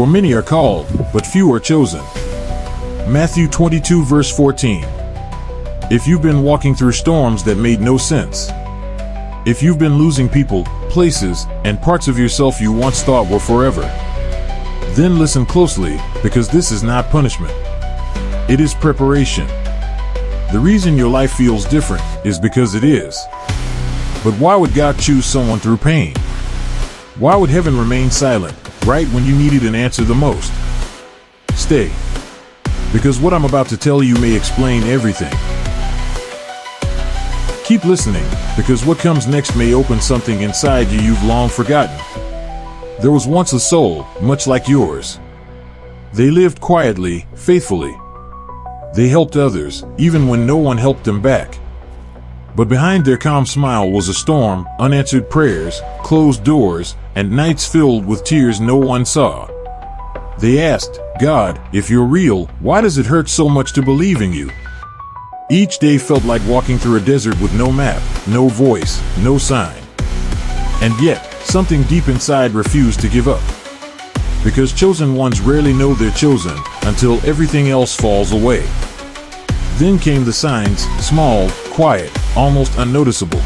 For many are called, but few are chosen. Matthew 22 verse 14. If you've been walking through storms that made no sense, if you've been losing people, places, and parts of yourself you once thought were forever, then listen closely, because this is not punishment. It is preparation. The reason your life feels different is because it is. But why would God choose someone through pain? Why would heaven remain silent right when you needed an answer the most? Stay, because what I'm about to tell you may explain everything. Keep listening, because what comes next may open something inside you you've long forgotten. There was once a soul, much like yours. They lived quietly, faithfully. They helped others, even when no one helped them back. But behind their calm smile was a storm, unanswered prayers, closed doors, and nights filled with tears no one saw. They asked, God, if you're real, why does it hurt so much to believe in you? Each day felt like walking through a desert with no map, no voice, no sign. And yet, something deep inside refused to give up. Because chosen ones rarely know they're chosen until everything else falls away. Then came the signs, small, quiet, almost unnoticeable.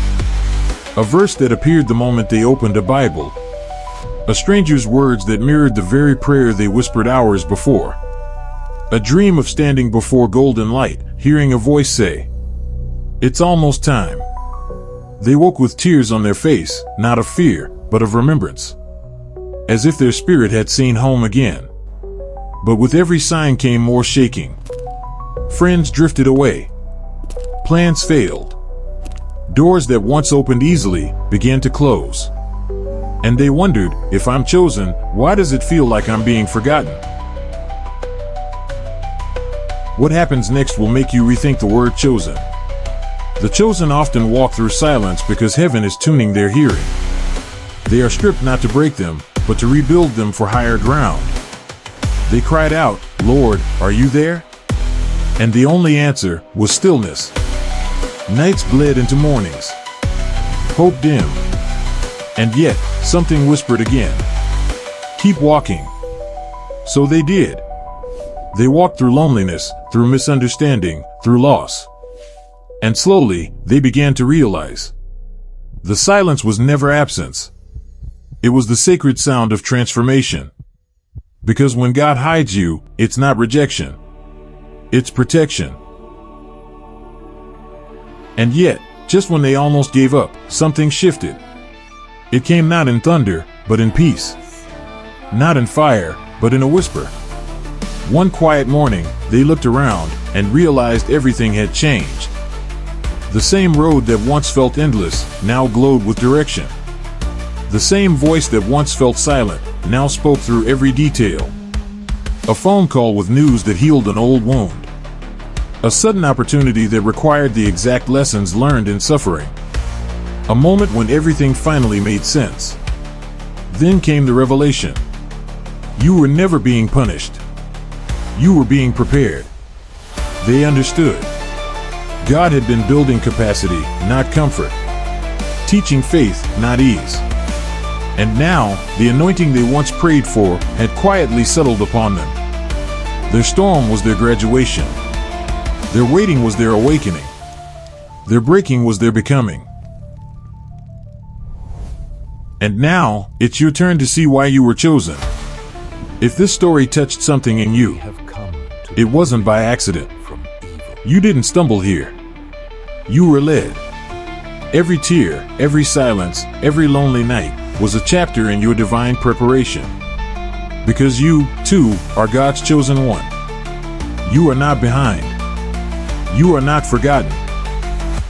A verse that appeared the moment they opened a Bible. A stranger's words that mirrored the very prayer they whispered hours before. A dream of standing before golden light, hearing a voice say, "It's almost time." They woke with tears on their face, not of fear, but of remembrance. As if their spirit had seen home again. But with every sign came more shaking. Friends drifted away. Plans failed. Doors that once opened easily began to close. And they wondered, if I'm chosen, why does it feel like I'm being forgotten? What happens next will make you rethink the word chosen. The chosen often walk through silence because heaven is tuning their hearing. They are stripped not to break them, but to rebuild them for higher ground. They cried out, "Lord, are you there?" And the only answer was stillness. Nights bled into mornings. Hope dimmed. And yet, something whispered again. Keep walking. So they did. They walked through loneliness, through misunderstanding, through loss. And slowly, they began to realize. The silence was never absence. It was the sacred sound of transformation. Because when God hides you, it's not rejection. It's protection. And yet, just when they almost gave up, something shifted. It came not in thunder, but in peace. Not in fire, but in a whisper. One quiet morning, they looked around and realized everything had changed. The same road that once felt endless now glowed with direction. The same voice that once felt silent now spoke through every detail. A phone call with news that healed an old wound. A sudden opportunity that required the exact lessons learned in suffering. A moment when everything finally made sense. Then came the revelation. You were never being punished. You were being prepared. They understood. God had been building capacity, not comfort. Teaching faith, not ease. And now, the anointing they once prayed for had quietly settled upon them. Their storm was their graduation. Their waiting was their awakening. Their breaking was their becoming. And now, it's your turn to see why you were chosen. If this story touched something in you, it wasn't by accident. You didn't stumble here. You were led. Every tear, every silence, every lonely night was a chapter in your divine preparation. Because you, too, are God's chosen one. You are not behind. You are not forgotten.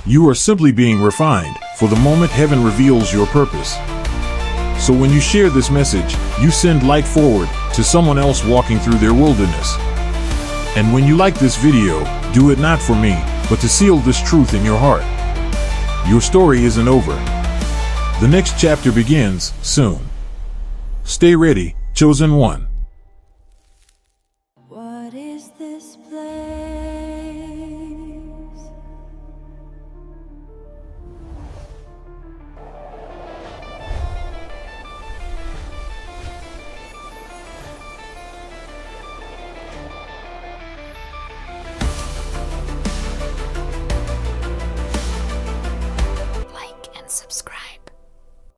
You are simply being refined for the moment heaven reveals your purpose. So when you share this message, you send light forward to someone else walking through their wilderness. And when you like this video, do it not for me, but to seal this truth in your heart. Your story isn't over. The next chapter begins soon. Stay ready, chosen one.